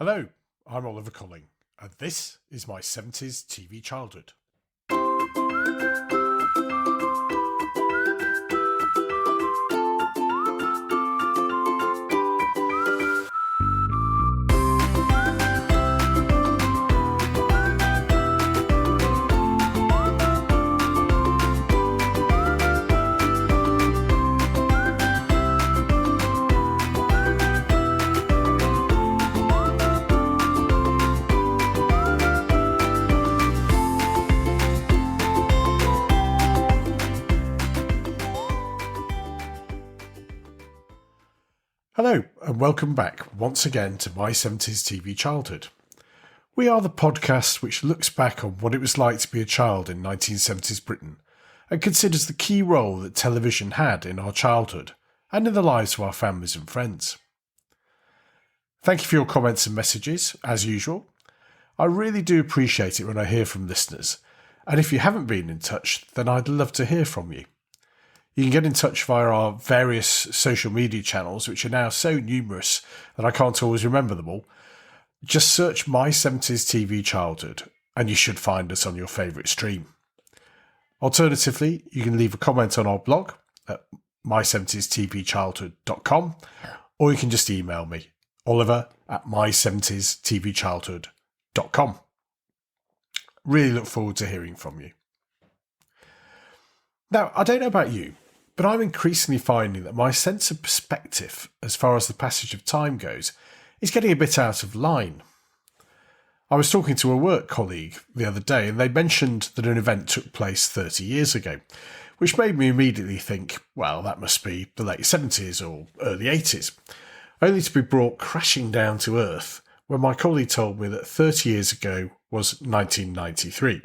Hello, I'm Oliver Colling, and this is my 70s TV childhood. Hello, and welcome back once again to my 70s TV childhood. We are the podcast which looks back on what it was like to be a child in 1970s Britain and considers the key role that television had in our childhood and in the lives of our families and friends. Thank you for your comments and messages, as usual. I really do appreciate it when I hear from listeners, and if you haven't been in touch, then I'd love to hear from you. You can get in touch via our various social media channels, which are now so numerous that I can't always remember them all. Just search My 70s TV Childhood, and you should find us on your favourite stream. Alternatively, you can leave a comment on our blog at my70stvchildhood.com, or you can just email me, oliver@my70stvchildhood.com. Really look forward to hearing from you. Now, I don't know about you, but I'm increasingly finding that my sense of perspective, as far as the passage of time goes, is getting a bit out of line. I was talking to a work colleague the other day, and they mentioned that an event took place 30 years ago, which made me immediately think, well, that must be the late 70s or early 80s, only to be brought crashing down to earth when my colleague told me that 30 years ago was 1993.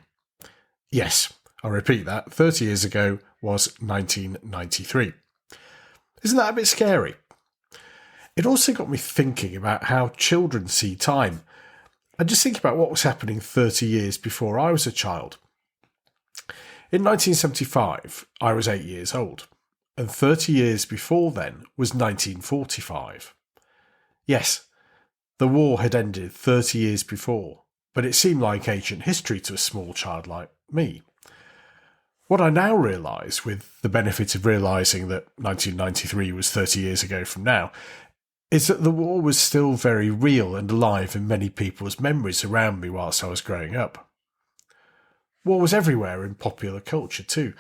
Yes, I repeat that, 30 years ago was 1993. Isn't that a bit scary? It also got me thinking about how children see time, and just think about what was happening 30 years before I was a child. In 1975, I was 8 years old, and 30 years before then was 1945. Yes, the war had ended 30 years before, but it seemed like ancient history to a small child like me. What I now realise, with the benefit of realising that 1993 was 30 years ago from now, is that the war was still very real and alive in many people's memories around me whilst I was growing up. War was everywhere in popular culture too.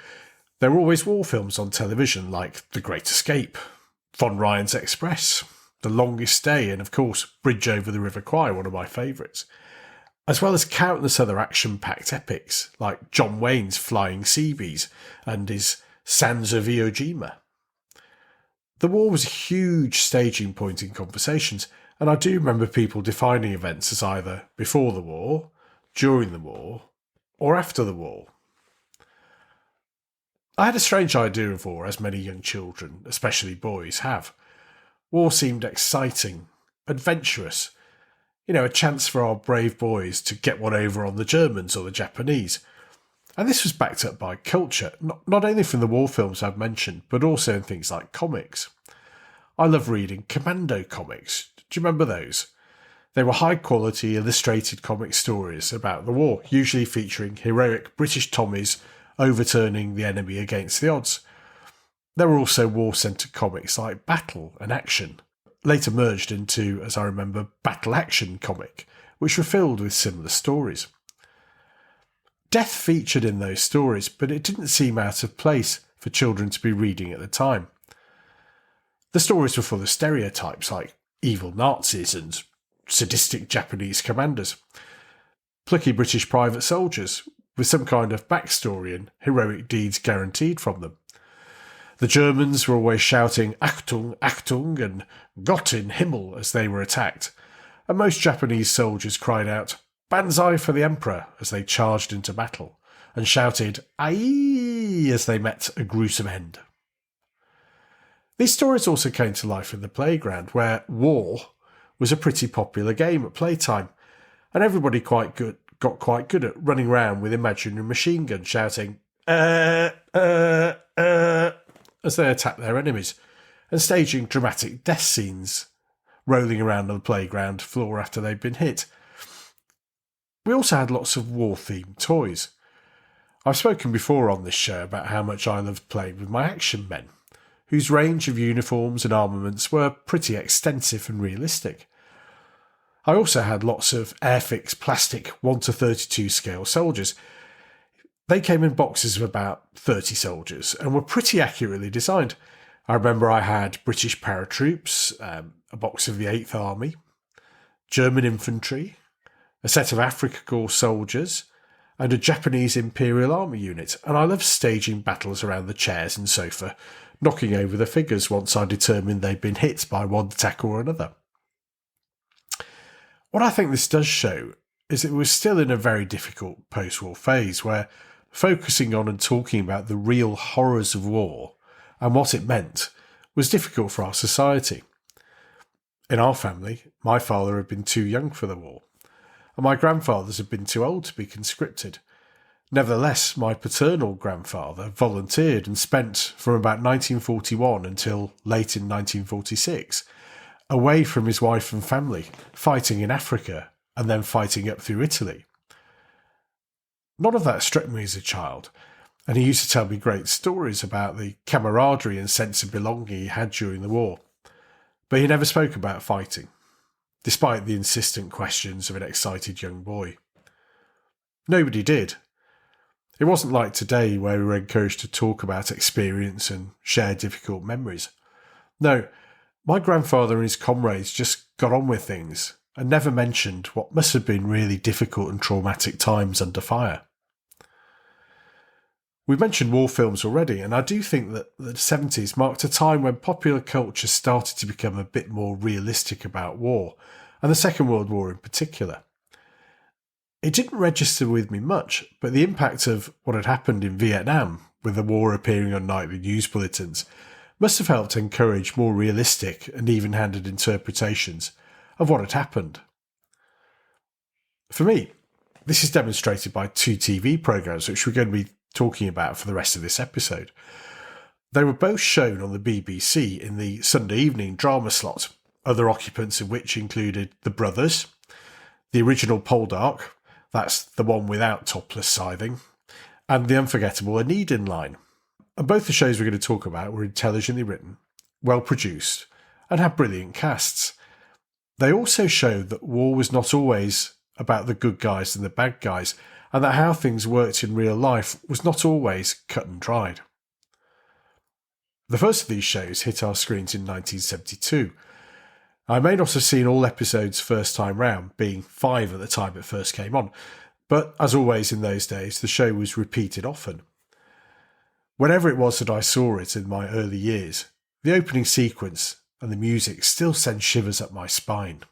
There were always war films on television like The Great Escape, Von Ryan's Express, The Longest Day, and of course Bridge over the River Kwai, one of my favourites, as well as countless other action-packed epics like John Wayne's Flying Seabees and his Sands of Iwo Jima. The war was a huge staging point in conversations, and I do remember people defining events as either before the war, during the war, or after the war. I had a strange idea of war, as many young children, especially boys, have. War seemed exciting, adventurous, a chance for our brave boys to get one over on the Germans or the Japanese. And this was backed up by culture, not only from the war films I've mentioned, but also in things like comics. I love reading Commando comics. Do you remember those? They were high-quality illustrated comic stories about the war, usually featuring heroic British Tommies overturning the enemy against the odds. There were also war-centred comics like Battle and Action, later merged into, as I remember, Battle Actioncomics, which were filled with similar stories. Death featured in those stories, but it didn't seem out of place for children to be reading at the time. The stories were full of stereotypes like evil Nazis and sadistic Japanese commanders, plucky British private soldiers with some kind of backstory and heroic deeds guaranteed from them. The Germans were always shouting Achtung, Achtung and Gott in Himmel as they were attacked, and most Japanese soldiers cried out Banzai for the Emperor as they charged into battle, and shouted Aye as they met a gruesome end. These stories also came to life in the playground, where war was a pretty popular game at playtime, and everybody got quite good at running around with imaginary machine guns shouting as they attacked their enemies, and staging dramatic death scenes rolling around on the playground floor after they'd been hit. We also had lots of war-themed toys. I've spoken before on this show about how much I loved playing with my action men, whose range of uniforms and armaments were pretty extensive and realistic. I also had lots of Airfix plastic 1:32 scale soldiers. They came in boxes of about 30 soldiers and were pretty accurately designed. I remember I had British paratroops, a box of the 8th Army, German infantry, a set of Afrika Korps soldiers, and a Japanese Imperial Army unit, and I loved staging battles around the chairs and sofa, knocking over the figures once I determined they'd been hit by one attack or another. What I think this does show is that we're still in a very difficult post-war phase where focusing on and talking about the real horrors of war and what it meant was difficult for our society. In our family, my father had been too young for the war, and my grandfathers had been too old to be conscripted. Nevertheless, my paternal grandfather volunteered and spent from about 1941 until late in 1946 away from his wife and family, fighting in Africa and then fighting up through Italy. None of that struck me as a child, and he used to tell me great stories about the camaraderie and sense of belonging he had during the war. But he never spoke about fighting, despite the insistent questions of an excited young boy. Nobody did. It wasn't like today where we were encouraged to talk about experience and share difficult memories. No, my grandfather and his comrades just got on with things and never mentioned what must have been really difficult and traumatic times under fire. We've mentioned war films already, and I do think that the 70s marked a time when popular culture started to become a bit more realistic about war, and the Second World War in particular. It didn't register with me much, but the impact of what had happened in Vietnam, with the war appearing on nightly news bulletins, must have helped encourage more realistic and even-handed interpretations of what had happened. For me, this is demonstrated by 2 TV programmes which we're going to be talking about for the rest of this episode. They were both shown on the BBC in the Sunday evening drama slot, other occupants of which included The Brothers, the original Poldark, that's the one without topless scything, and the unforgettable Anedin Line. And both the shows we're going to talk about were intelligently written, well produced, and had brilliant casts. They also showed that war was not always about the good guys and the bad guys, and that how things worked in real life was not always cut and dried. The first of these shows hit our screens in 1972. I may not have seen all episodes first time round, being 5 at the time it first came on, but as always in those days, the show was repeated often. Whenever it was that I saw it in my early years, the opening sequence and the music still send shivers up my spine.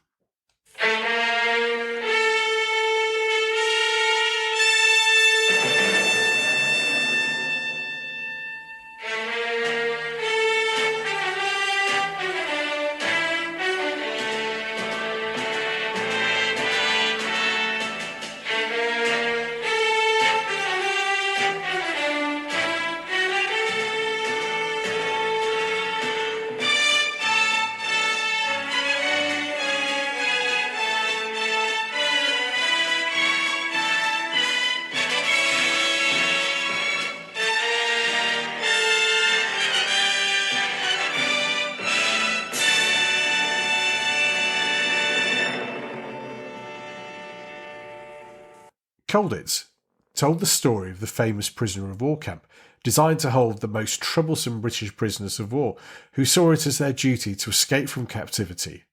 Colditz told the story of the famous prisoner of war camp, designed to hold the most troublesome British prisoners of war, who saw it as their duty to escape from captivity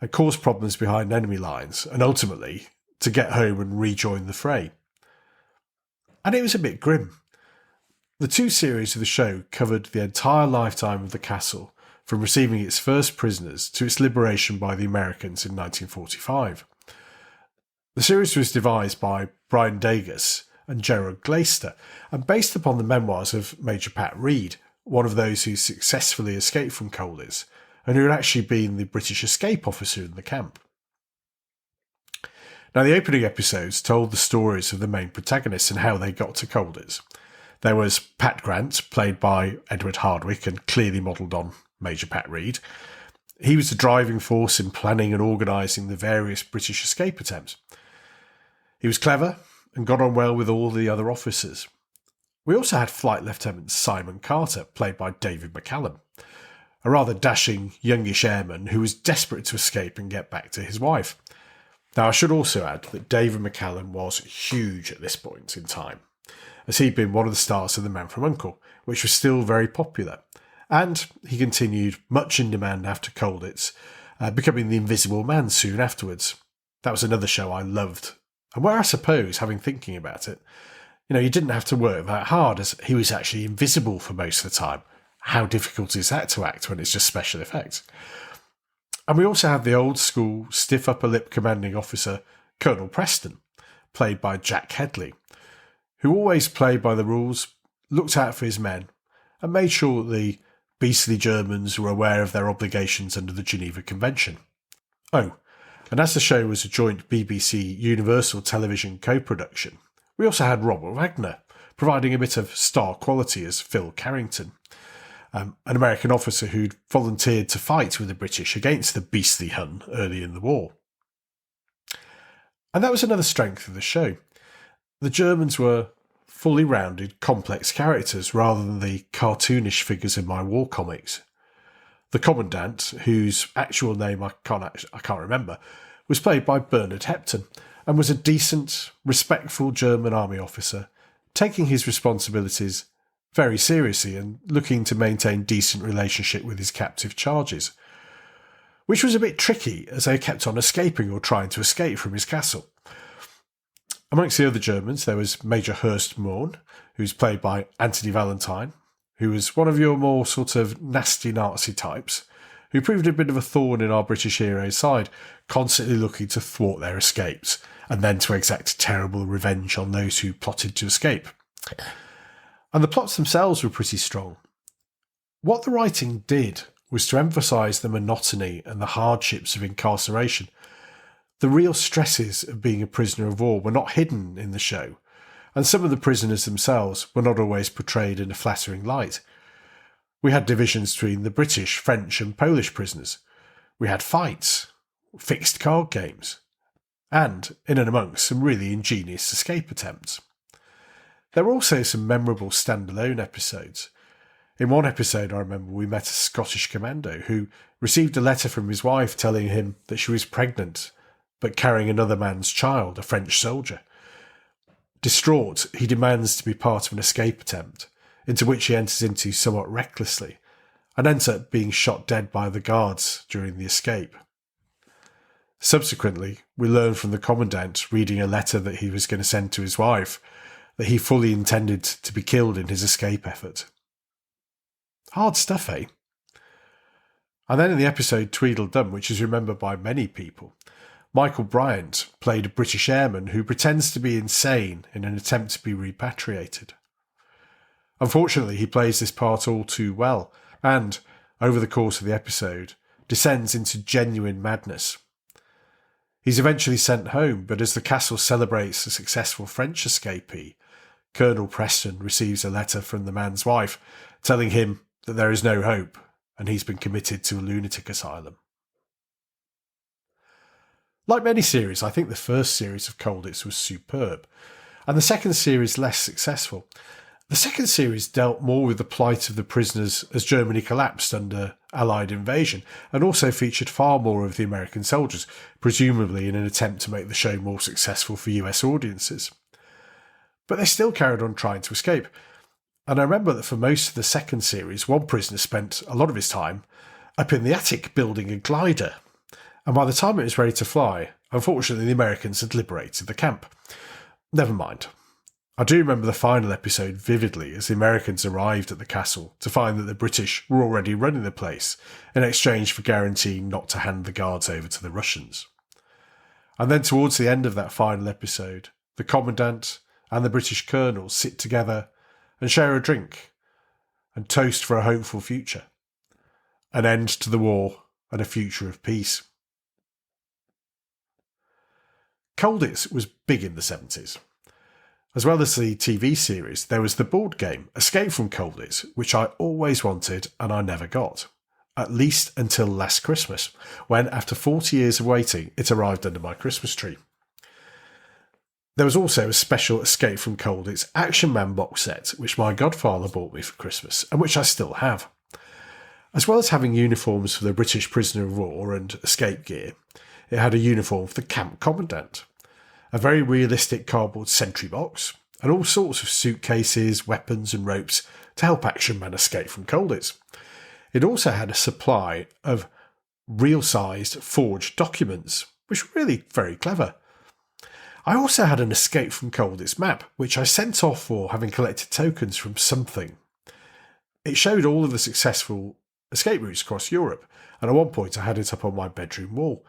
and cause problems behind enemy lines, and ultimately to get home and rejoin the fray. And it was a bit grim. The 2 series of the show covered the entire lifetime of the castle, from receiving its first prisoners to its liberation by the Americans in 1945. The series was devised by Brian Degas and Gerald Glaister, and based upon the memoirs of Major Pat Reed, one of those who successfully escaped from Colditz, and who had actually been the British escape officer in the camp. Now, the opening episodes told the stories of the main protagonists and how they got to Colditz. There was Pat Grant, played by Edward Hardwicke and clearly modelled on Major Pat Reed. He was the driving force in planning and organising the various British escape attempts. He was clever and got on well with all the other officers. We also had Flight Lieutenant Simon Carter, played by David McCallumand, a rather dashing, youngish airman who was desperate to escape and get back to his wife. Now, I should also add that David McCallumand was huge at this point in time, as he'd been one of the stars of The Man from U.N.C.L.E., which was still very popular, and he continued much in demand after Colditz, becoming the Invisible Man soon afterwards. That was another show I loved, and where I suppose, having thinking about it, you didn't have to work that hard, as he was actually invisible for most of the time. How difficult is that to act when it's just special effects? And we also had the old school, stiff upper lip commanding officer, Colonel Preston, played by Jack Hedley, who always played by the rules, looked out for his men, and made sure the beastly Germans were aware of their obligations under the Geneva Convention. Oh, and as the show was a joint BBC Universal Television co-production, we also had Robert Wagner, providing a bit of star quality as Phil Carrington, an American officer who'd volunteered to fight with the British against the beastly Hun early in the war. And that was another strength of the show. The Germans were fully rounded, complex characters rather than the cartoonish figures in my war comics. The Commandant, whose actual name I can't remember, was played by Bernard Hepton, and was a decent, respectful German army officer, taking his responsibilities very seriously and looking to maintain decent relationship with his captive charges, which was a bit tricky as they kept on escaping or trying to escape from his castle. Amongst the other Germans, there was Major Hurst Morn, who's played by Anthony Valentine, who was one of your more sort of nasty Nazi types, who proved a bit of a thorn in our British hero's side, constantly looking to thwart their escapes, and then to exact terrible revenge on those who plotted to escape. And the plots themselves were pretty strong. What the writing did was to emphasise the monotony and the hardships of incarceration. The real stresses of being a prisoner of war were not hidden in the show, and some of the prisoners themselves were not always portrayed in a flattering light. We had divisions between the British, French and Polish prisoners. We had fights, fixed card games, and, in and amongst, some really ingenious escape attempts. There were also some memorable standalone episodes. In one episode, I remember we met a Scottish commando who received a letter from his wife telling him that she was pregnant, but carrying another man's child, a French soldier. Distraught, he demands to be part of an escape attempt, into which he enters into somewhat recklessly, and ends up being shot dead by the guards during the escape. Subsequently, we learn from the Commandant reading a letter that he was going to send to his wife that he fully intended to be killed in his escape effort. Hard stuff, eh? And then in the episode Tweedledum, which is remembered by many people, Michael Bryant played a British airman who pretends to be insane in an attempt to be repatriated. Unfortunately, he plays this part all too well, and, over the course of the episode, descends into genuine madness. He's eventually sent home, but as the castle celebrates a successful French escapee, Colonel Preston receives a letter from the man's wife telling him that there is no hope and he's been committed to a lunatic asylum. Like many series, I think the first series of Colditz was superb, and the second series less successful. The second series dealt more with the plight of the prisoners as Germany collapsed under Allied invasion, and also featured far more of the American soldiers, presumably in an attempt to make the show more successful for US audiences. But they still carried on trying to escape, and I remember that for most of the second series, one prisoner spent a lot of his time up in the attic building a glider, and by the time it was ready to fly, unfortunately the Americans had liberated the camp. Never mind. I do remember the final episode vividly as the Americans arrived at the castle to find that the British were already running the place in exchange for guaranteeing not to hand the guards over to the Russians. And then towards the end of that final episode, the Commandant and the British Colonel sit together and share a drink and toast for a hopeful future, an end to the war and a future of peace. Colditz was big in the 70s. As well as the TV series, there was the board game Escape from Colditz, which I always wanted and I never got. at least until last Christmas, when, after 40 years of waiting, it arrived under my Christmas tree. There was also a special Escape from Colditz Action Man box set, which my godfather bought me for Christmas, and which I still have. As well as having uniforms for the British prisoner of war and escape gear, it had a uniform for the camp commandant, a very realistic cardboard sentry box, and all sorts of suitcases, weapons and ropes to help Action Man escape from Colditz. It also had a supply of real-sized forged documents, which were really very clever. I also had an Escape from Colditz map, which I sent off for having collected tokens from something. It showed all of the successful escape routes across Europe, and at one point I had it up on my bedroom wall.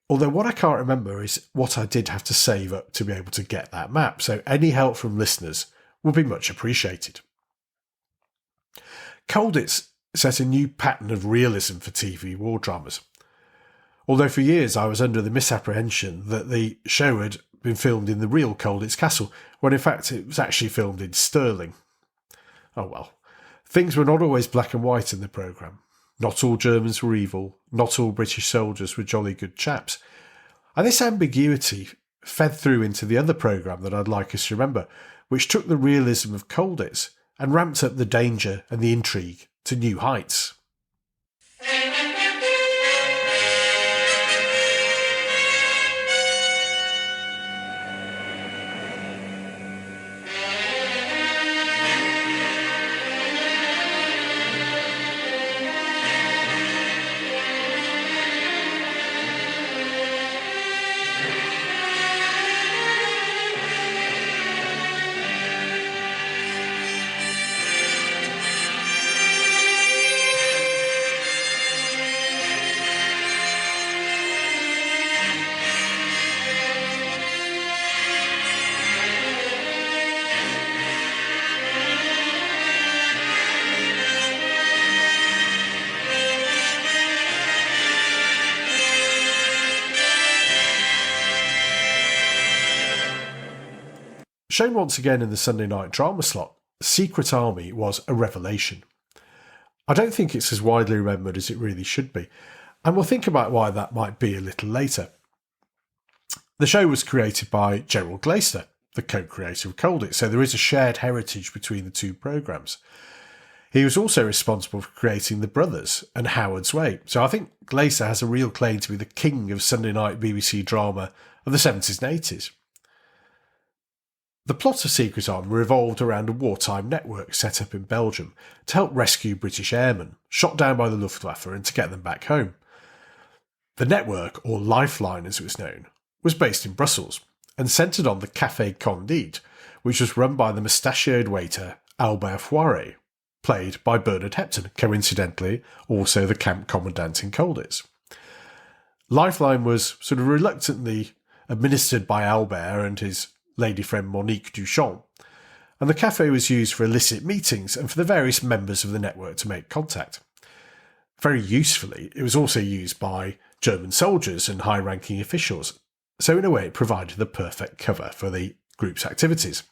Although what I can't remember is what I did have to save up to be able to get that map, so any help from listeners would be much appreciated. Colditz set a new pattern of realism for TV war dramas. Although for years I was under the misapprehension that the show had been filmed in the real Colditz Castle, when in fact it was actually filmed in Stirling. Oh well. Things were not always black and white in the programme. Not all Germans were evil, not all British soldiers were jolly good chaps. And this ambiguity fed through into the other programme that I'd like us to remember, which took the realism of Colditz and ramped up the danger and the intrigue to new heights. Shown once again in the Sunday night drama slot, Secret Army was a revelation. I don't think it's as widely remembered as it really should be, and we'll think about why that might be a little later. The show was created by Gerald Glaister, the co-creator of Colditz, so there is a shared heritage between the two programmes. He was also responsible for creating The Brothers and Howard's Way, so I think Glaister has a real claim to be the king of Sunday night BBC drama of the 70s and 80s. The plot of Secret Army revolved around a wartime network set up in Belgium to help rescue British airmen, shot down by the Luftwaffe, and to get them back home. The network, or Lifeline as it was known, was based in Brussels and centred on the Café Candide, which was run by the moustachioed waiter Albert Foiret, played by Bernard Hepton, coincidentally also the camp commandant in Colditz. Lifeline was sort of reluctantly administered by Albert and his lady friend Monique Duchamp, and the cafe was used for illicit meetings and for the various members of the network to make contact. Very usefully, it was also used by German soldiers and high-ranking officials, so in a way it provided the perfect cover for the group's activities.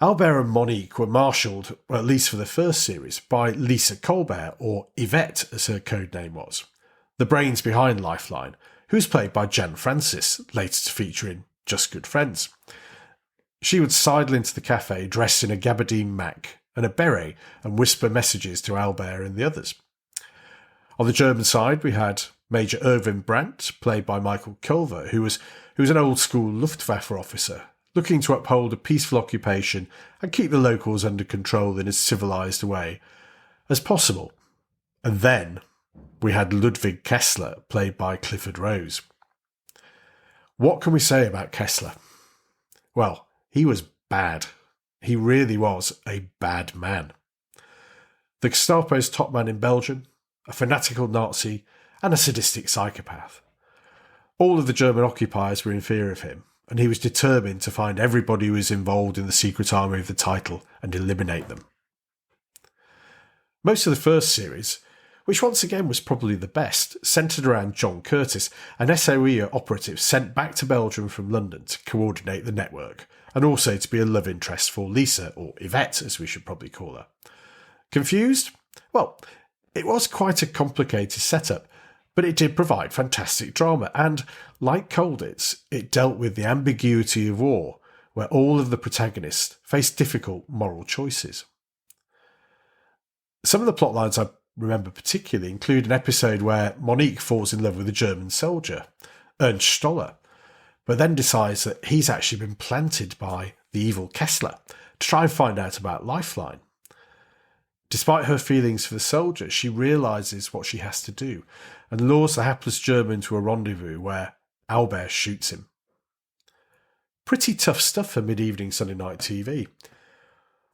Albert and Monique were marshalled, well, at least for the first series, by Lisa Colbert, or Yvette as her code name was, the brains behind Lifeline, who was played by Jan Francis, later to feature in Just Good Friends. She would sidle into the cafe dressed in a gabardine mac and a beret and whisper messages to Albert and the others. On the German side, we had Major Irvin Brandt, played by Michael Culver, who was an old-school Luftwaffe officer, looking to uphold a peaceful occupation and keep the locals under control in as civilised a way as possible. And then we had Ludwig Kessler, played by Clifford Rose. What can we say about Kessler? Well, he was bad. He really was a bad man. The Gestapo's top man in Belgium, a fanatical Nazi, and a sadistic psychopath. All of the German occupiers were in fear of him, and he was determined to find everybody who was involved in the secret army of the title and eliminate them. Most of the first series, which once again was probably the best, centred around John Curtis, an SOE operative sent back to Belgium from London to coordinate the network, and also to be a love interest for Lisa, or Yvette as we should probably call her. Confused? Well, It was quite a complicated setup, but it did provide fantastic drama, and, like Colditz, it dealt with the ambiguity of war, where all of the protagonists faced difficult moral choices. Some of the plotlines I remember particularly include an episode where Monique falls in love with a German soldier, Ernst Stoller, but then decides that he's actually been planted by the evil Kessler to try and find out about Lifeline. Despite her feelings for the soldier, she realises what she has to do and lures the hapless German to a rendezvous where Albert shoots him. Pretty tough stuff for mid-evening Sunday night TV.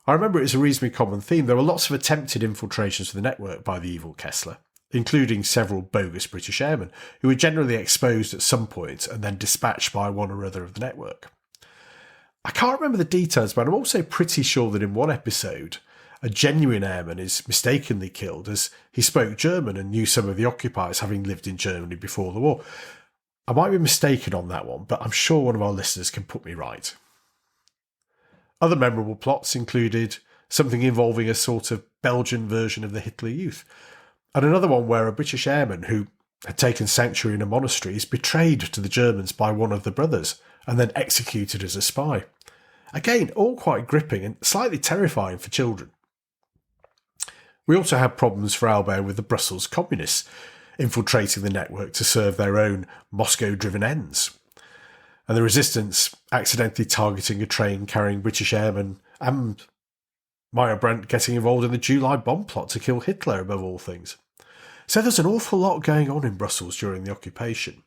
I remember it was a reasonably common theme. There were lots of attempted infiltrations of the network by the evil Kessler, including several bogus British airmen who were generally exposed at some point and then dispatched by one or other of the network. I can't remember the details, but I'm also pretty sure that in one episode, a genuine airman is mistakenly killed as he spoke German and knew some of the occupiers, having lived in Germany before the war. I might be mistaken on that one, but I'm sure one of our listeners can put me right. Other memorable plots included something involving a sort of Belgian version of the Hitler Youth, and another one where a British airman who had taken sanctuary in a monastery is betrayed to the Germans by one of the brothers and then executed as a spy. Again, all quite gripping and slightly terrifying for children. We also had problems for Albert with the Brussels communists infiltrating the network to serve their own Moscow-driven ends, and the resistance accidentally targeting a train carrying British airmen, and Meyer Brandt getting involved in the July bomb plot to kill Hitler above all things. So there's an awful lot going on in Brussels during the occupation.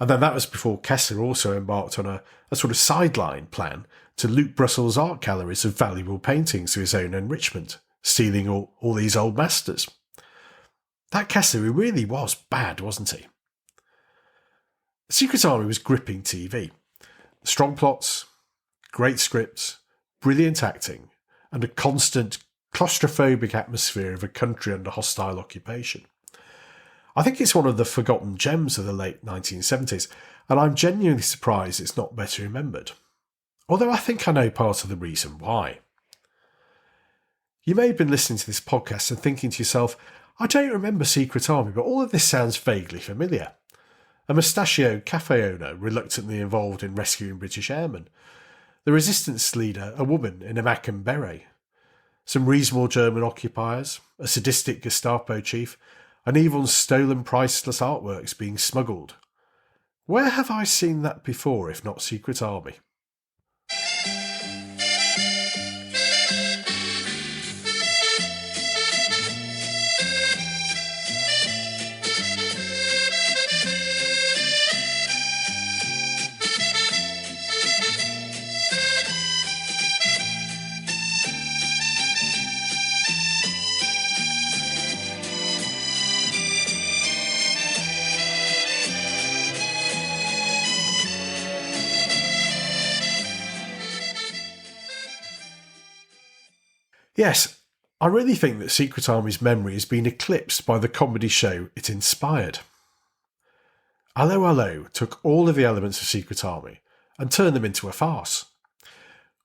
And then that was before Kessler also embarked on a sort of sideline plan to loot Brussels art galleries of valuable paintings to his own enrichment, stealing all these old masters. That Kessler, he really was bad, wasn't he? Secret Army was gripping TV. Strong plots, great scripts, brilliant acting, and a constant claustrophobic atmosphere of a country under hostile occupation. I think it's one of the forgotten gems of the late 1970s, and I'm genuinely surprised it's not better remembered. Although I think I know part of the reason why. You may have been listening to this podcast and thinking to yourself, I don't remember Secret Army, but all of this sounds vaguely familiar. A moustachioed cafe owner reluctantly involved in rescuing British airmen. The resistance leader, a woman in a mac and beret. Some reasonable German occupiers, a sadistic Gestapo chief, and even stolen priceless artworks being smuggled. Where have I seen that before, if not Secret Army? Yes, I really think that Secret Army's memory has been eclipsed by the comedy show it inspired. Allo Allo took all of the elements of Secret Army and turned them into a farce.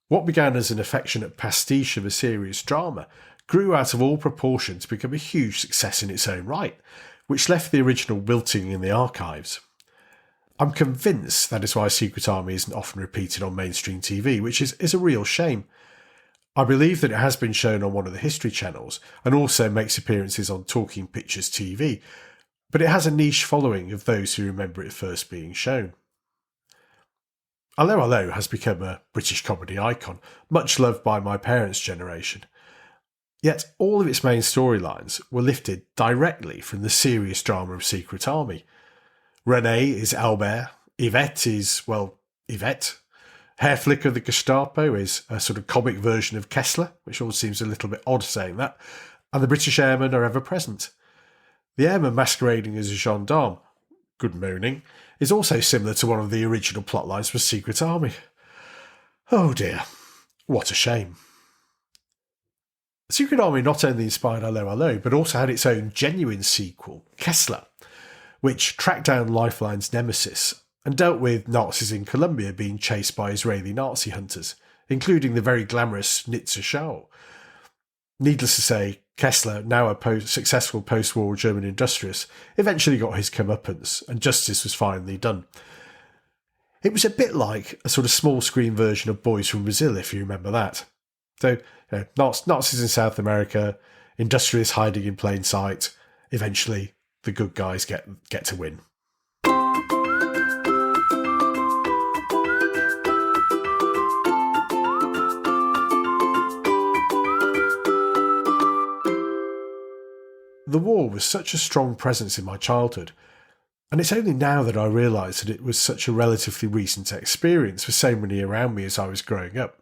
What began as an affectionate pastiche of a serious drama grew out of all proportion to become a huge success in its own right, which left the original wilting in the archives. I'm convinced that is why Secret Army isn't often repeated on mainstream TV, which is a real shame. I believe that it has been shown on one of the History channels and also makes appearances on Talking Pictures TV, but it has a niche following of those who remember it first being shown. Allo Allo has become a British comedy icon, much loved by my parents' generation. Yet all of its main storylines were lifted directly from the serious drama of Secret Army. René is Albert, Yvette is, well, Yvette. Hair Flick of the Gestapo is a sort of comic version of Kessler, which all seems a little bit odd saying that, and the British airmen are ever present. The airman masquerading as a gendarme, good morning, is also similar to one of the original plotlines for Secret Army. Oh dear, what a shame. Secret Army not only inspired Allo Allo, but also had its own genuine sequel, Kessler, which tracked down Lifeline's nemesis and dealt with Nazis in Colombia being chased by Israeli Nazi hunters, including the very glamorous Nitza Shaul. Needless to say, Kessler, now a successful post-war German industrialist, eventually got his comeuppance, and justice was finally done. It was a bit like a sort of small-screen version of Boys from Brazil, if you remember that. So, Nazis in South America, industrialists hiding in plain sight. Eventually, the good guys get to win. The war was such a strong presence in my childhood, and it's only now that I realise that it was such a relatively recent experience for so many around me as I was growing up.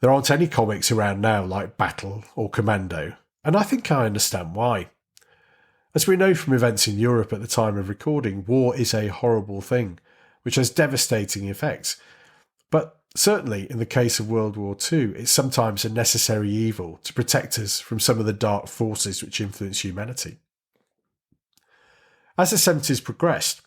There aren't any comics around now like Battle or Commando, and I think I understand why. As we know from events in Europe at the time of recording, war is a horrible thing, which has devastating effects. But certainly in the case of World War II, it's sometimes a necessary evil to protect us from some of the dark forces which influence humanity. As the 70s progressed,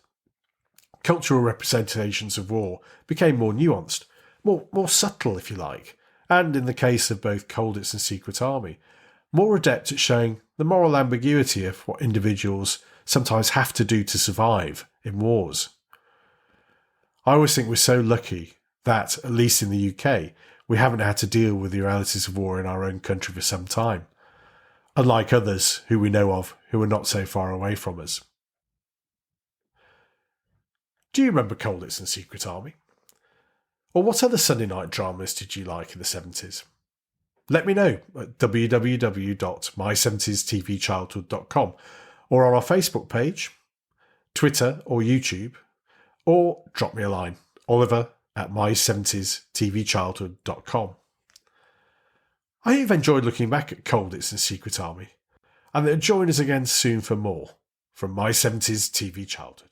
cultural representations of war became more nuanced, more subtle if you like, and in the case of both Colditz and Secret Army, more adept at showing the moral ambiguity of what individuals sometimes have to do to survive in wars. I always think we're so lucky that, at least in the UK, we haven't had to deal with the realities of war in our own country for some time, unlike others who we know of who are not so far away from us. Do you remember Colditz and Secret Army? Or what other Sunday night dramas did you like in the 70s? Let me know at www.my70stvchildhood.com or on our Facebook page, Twitter or YouTube, or drop me a line, oliver@my70stvchildhood.com. I have enjoyed looking back at Colditz and Secret Army, and join us again soon for more from My 70s TV Childhood.